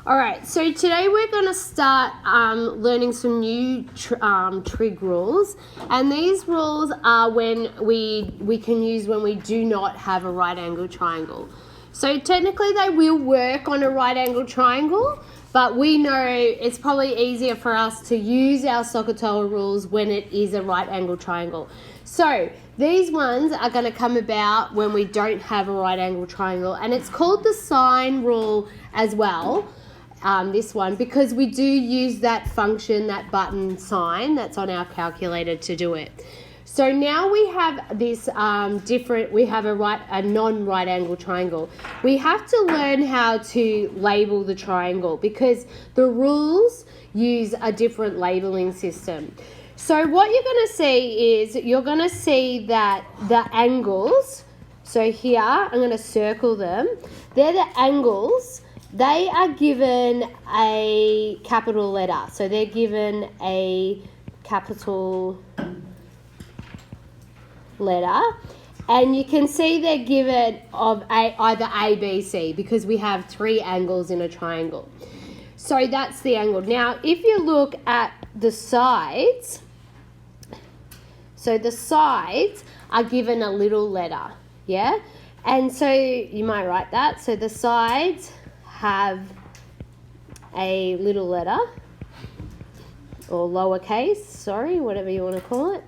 All right, so today we're going to start learning some new trig rules, and these rules are when we can use when we do not have a right angle triangle. So technically they will work on a right angle triangle, but we know it's probably easier for us to use our SOHCAHTOA rules when it is a right angle triangle. So these ones are going to come about when we don't have a right angle triangle, and it's called the sine rule as well. This one, because we do use that function, that button sine that's on our calculator to do it. So now we have this we have a non-right angle triangle. We have to learn how to label the triangle because the rules use a different labeling system. So what you're going to see is you're going to see that the angles, so here I'm going to circle them, they're the angles. They are given a capital letter. So they're given a capital letter. And you can see they're given of either A, B, C because we have three angles in a triangle. So that's the angle. Now, if you look at the sides, so the sides are given a little letter, yeah? And so you might write that. So the sides have a little letter or lowercase, sorry, whatever you want to call it.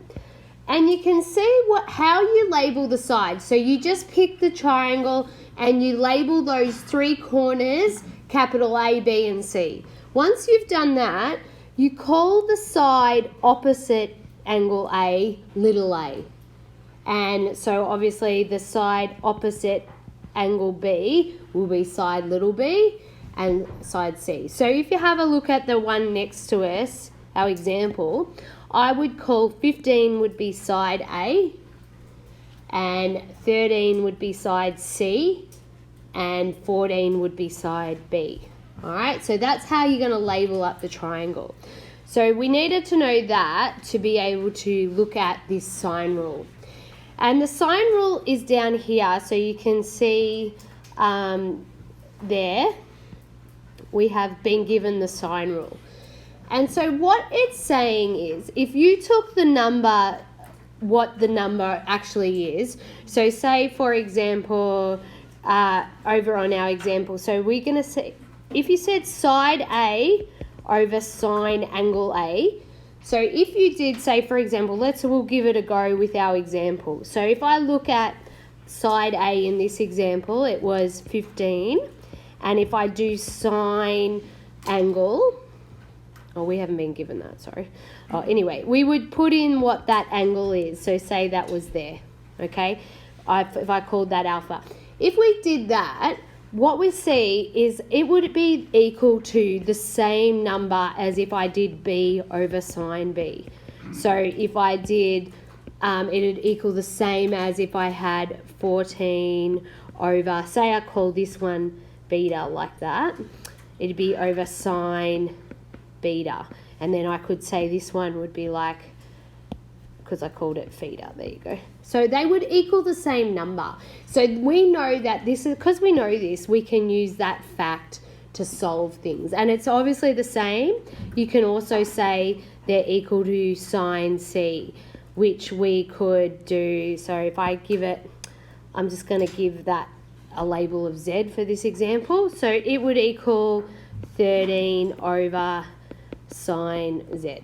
And you can see how you label the sides. So you just pick the triangle and you label those three corners capital A, B and C. Once you've done that, you call the side opposite angle A little a. And so obviously the side opposite angle B will be side little b and side C. So if you have a look at the one next to us, our example, I would call 15 would be side A and 13 would be side C and 14 would be side B. All right, so that's how you're going to label up the triangle. So we needed to know that to be able to look at this sine rule. And the sine rule is down here, so you can see there we have been given the sine rule. And so what it's saying is if you took the number, what the number actually is, so say for example, over on our example, so we're going to say, if you said side A over sine angle A, so if you did say, for example, we'll give it a go with our example. So if I look at side A in this example, it was 15. And if I do sine angle, we haven't been given that, sorry. Anyway, we would put in what that angle is. So say that was there, okay? If I called that alpha. If we did that, what we see is it would be equal to the same number as if I did B over sine B. So if I did, it would equal the same as if I had 14 over, say I call this one beta like that, it'd be over sine beta. And then I could say this one would be like, because I called it theta, there you go. So they would equal the same number. So we know that this is, because we know this, we can use that fact to solve things. And it's obviously the same. You can also say they're equal to sine C, which we could do. So if I give it, I'm just going to give that a label of Z for this example. So it would equal 13 over sine Z,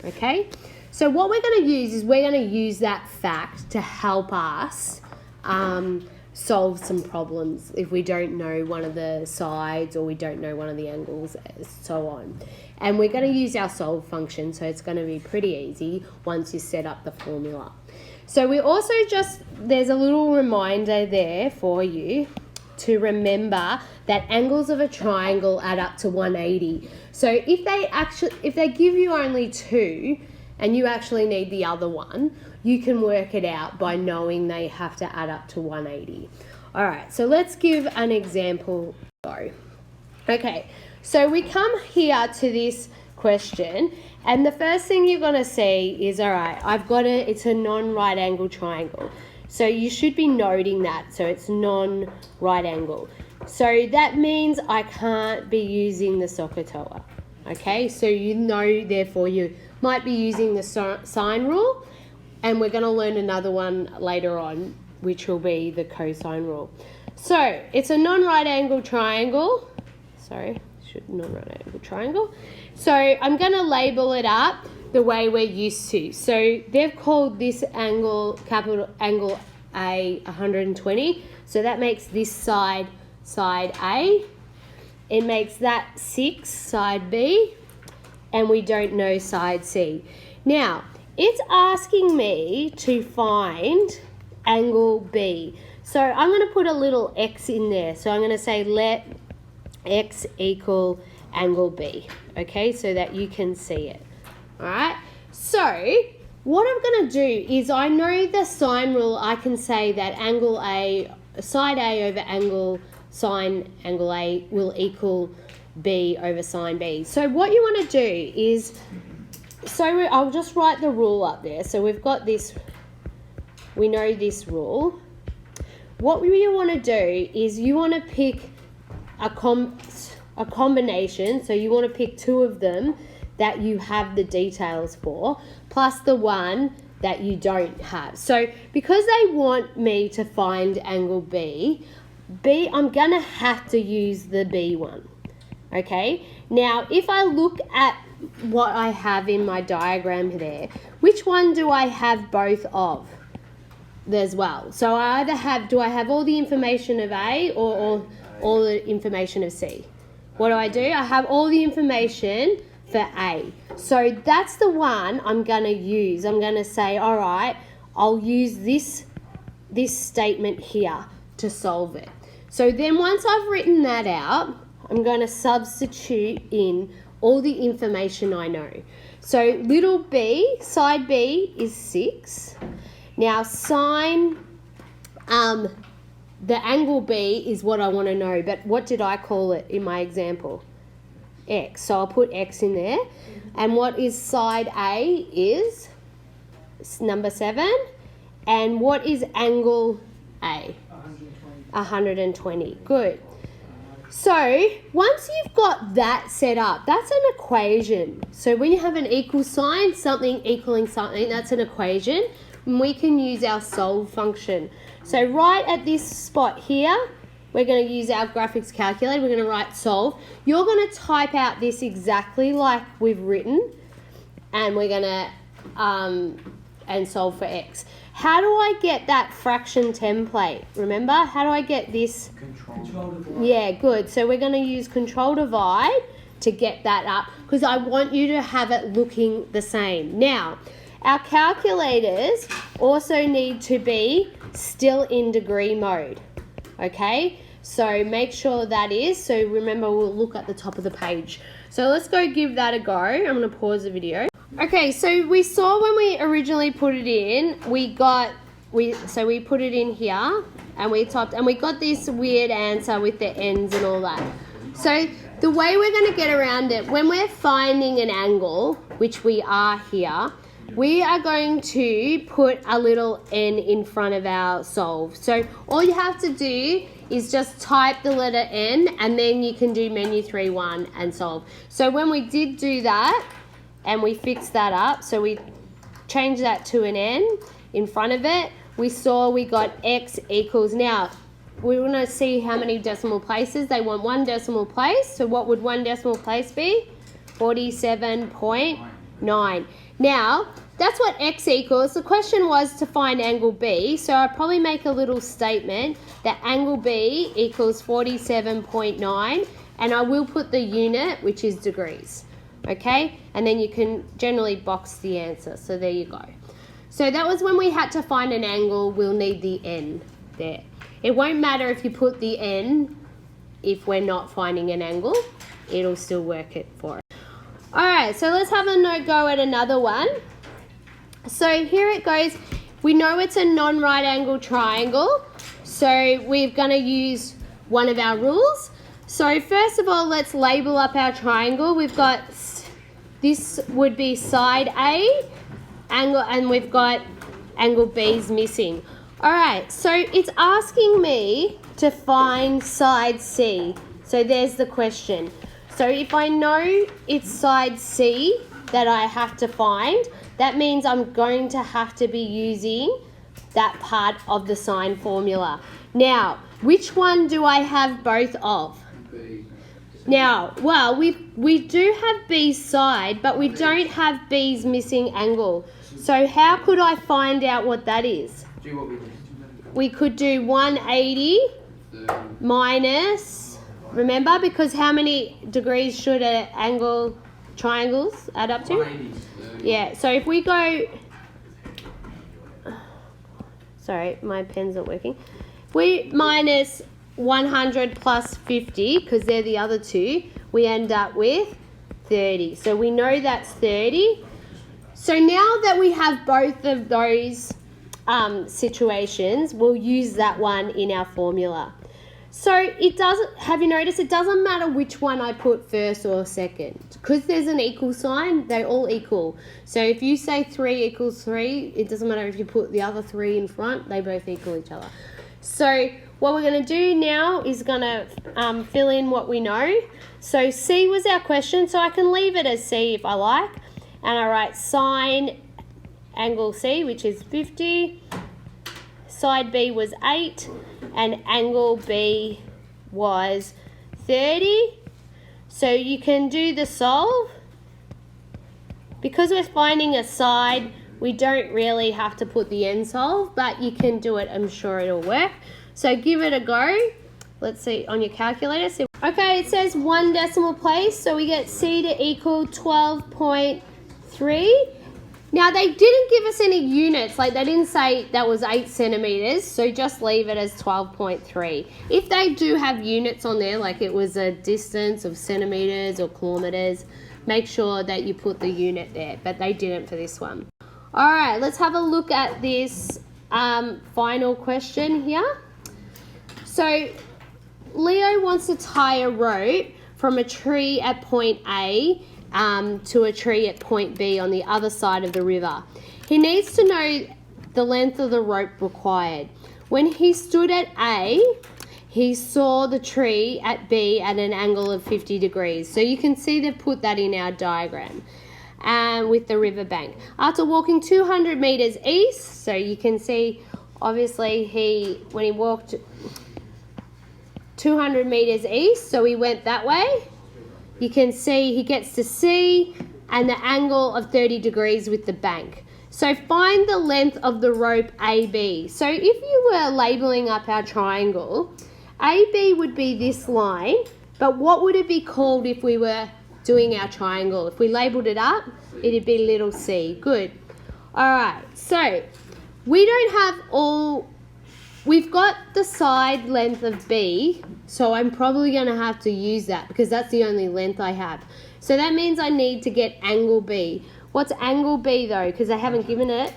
okay? So what we're going to use is we're going to use that fact to help us solve some problems if we don't know one of the sides or we don't know one of the angles and so on. And we're going to use our solve function, so it's going to be pretty easy once you set up the formula. So we also there's a little reminder there for you to remember that angles of a triangle add up to 180. So if they give you only two, and you actually need the other one, you can work it out by knowing they have to add up to 180. All right, so let's give an example. Okay, so we come here to this question, and the first thing you're going to see is, all right, it's a non-right angle triangle. So you should be noting that, so it's non-right angle. So that means I can't be using the SOHCAHTOA. Okay, so you know, therefore you might be using the sine rule, and we're going to learn another one later on, which will be the cosine rule. So it's a non-right angle triangle. Sorry, non-right angle triangle. So I'm going to label it up the way we're used to. So they've called this angle, capital angle A, 120. So that makes this side A. It makes that 6 side B, and we don't know side C. Now, it's asking me to find angle B. So I'm going to put a little X in there. So I'm going to say let X equal angle B, okay, so that you can see it. All right, so what I'm going to do is, I know the sine rule. I can say that angle A, side A over angle sine angle A will equal B over sine B. So what you want to do is, I'll just write the rule up there. So we've got this, we know this rule. What you want to do is you want to pick a combination, so you want to pick 2 of them that you have the details for, plus the one that you don't have. So because they want me to find angle B, I'm going to have to use the B one. Okay, now if I look at what I have in my diagram there, which one do I have both of as well? So I either have, do I have all the information of A or all the information of C? What do? I have all the information for A. So that's the one I'm going to use. I'm going to say, all right, I'll use this statement here to solve it. So then once I've written that out, I'm going to substitute in all the information I know. So little b, side B is 6. Now sine, the angle B is what I want to know, but what did I call it in my example? X. So I'll put X in there. And what is side A is number 7. And what is angle A? 120. Good. So once you've got that set up, that's an equation. So when you have an equal sign, something equaling something, that's an equation. And we can use our solve function. So right at this spot here, we're going to use our graphics calculator. We're going to write solve. You're going to type out this exactly like we've written, and we're going to and solve for X. How do I get that fraction template? Remember, how do I get this? Control divide. Yeah, good. So we're going to use control divide to get that up, because I want you to have it looking the same. Now, our calculators also need to be still in degree mode, okay? So make sure that is. So remember, we'll look at the top of the page. So let's go give that a go. I'm going to pause the video. Okay, so we saw when we originally put it in, we put it in here and we typed, and we got this weird answer with the ends and all that. So the way we're going to get around it, when we're finding an angle, which we are here, we are going to put a little n in front of our solve. So all you have to do is just type the letter n, and then you can do menu 3-1 and solve. So when we did do that and we fixed that up, so we changed that to an n in front of it, we saw we got x equals, now we want to see how many decimal places. They want 1 decimal place. So what would 1 decimal place be? 47.9. Now, that's what x equals. The question was to find angle B, so I'll probably make a little statement that angle B equals 47.9, and I will put the unit, which is degrees, okay? And then you can generally box the answer, so there you go. So that was when we had to find an angle. We'll need the n there. It won't matter if you put the n if we're not finding an angle. It'll still work it for us. All right, so let's have a go at another one. So here it goes. We know it's a non-right angle triangle, so we're going to use one of our rules. So first of all, let's label up our triangle. We've got, this would be side A, angle, and we've got angle B's missing. All right, so it's asking me to find side C. So there's the question. So if I know it's side C that I have to find, that means I'm going to have to be using that part of the sine formula. Now, which one do I have both of? Now, well, we do have B's side, but we don't have B's missing angle. So how could I find out what that is? We could do 180 minus, remember, because how many degrees should an angle, triangles add up to? Yeah, so if we go, sorry, my pen's not working. We minus 100 plus 50, because they're the other two, we end up with 30. So we know that's 30. So now that we have both of those situations, we'll use that one in our formula. So it doesn't, have you noticed, it doesn't matter which one I put first or second. Because there's an equal sign, they all equal. So if you say 3 equals 3, it doesn't matter if you put the other 3 in front, they both equal each other. So what we're going to do now is going to fill in what we know. So C was our question, so I can leave it as C if I like. And I write sine angle C, which is 50. Side B was 8. And angle B was 30. So you can do the solve. Because we're finding a side, we don't really have to put the end solve, but you can do it, I'm sure it'll work. So give it a go. Let's see on your calculator. So, okay, it says 1 decimal place, so we get C to equal 12.3. Now, they didn't give us any units, like they didn't say that was 8 centimetres, so just leave it as 12.3. If they do have units on there, like it was a distance of centimetres or kilometres, make sure that you put the unit there, but they didn't for this one. All right, let's have a look at this final question here. So, Leo wants to tie a rope from a tree at point A to a tree at point B on the other side of the river. He needs to know the length of the rope required. When he stood at A, he saw the tree at B at an angle of 50 degrees. So you can see they've put that in our diagram with the riverbank. After walking 200 metres east, so you can see obviously when he walked 200 metres east, so he went that way. You can see he gets to C and the angle of 30 degrees with the bank. So find the length of the rope AB. So if you were labelling up our triangle, AB would be this line, but what would it be called if we were doing our triangle? If we labelled it up, it'd be little c. Good. All right, so we don't have all... We've got the side length of B, so I'm probably going to have to use that because that's the only length I have. So that means I need to get angle B. What's angle B though? Because they haven't given it.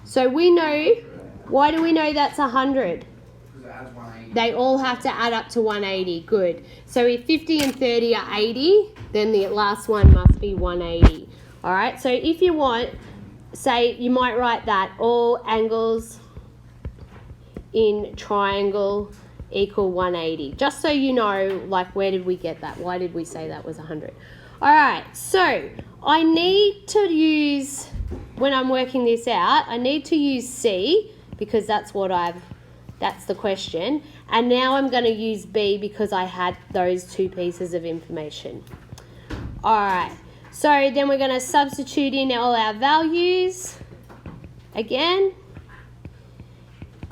So we know, why do we know that's 100? They all have to add up to 180. Good. So if 50 and 30 are 80, then the last one must be 180. All right, so if you want, say, you might write that all angles in triangle equal 180, just so you know, like, where did we get that? Why did we say that was 100? All right, so I need to use, when I'm working this out, I need to use C because that's that's the question, and now I'm going to use B because I had those two pieces of information. All right, so then we're going to substitute in all our values again.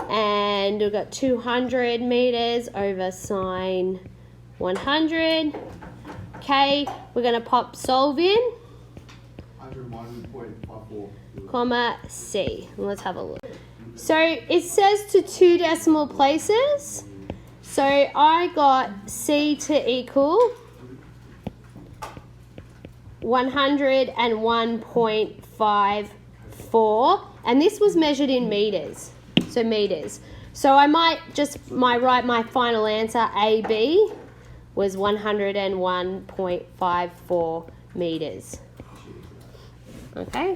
And we've got 200 metres over sine 100. Okay, we're going to pop solve in. 101.54. Comma C. Let's have a look. So it says to 2 decimal places. So I got C to equal 101.54. And this was measured in metres. So metres. So I might write my final answer, AB, was 101.54 metres. Okay.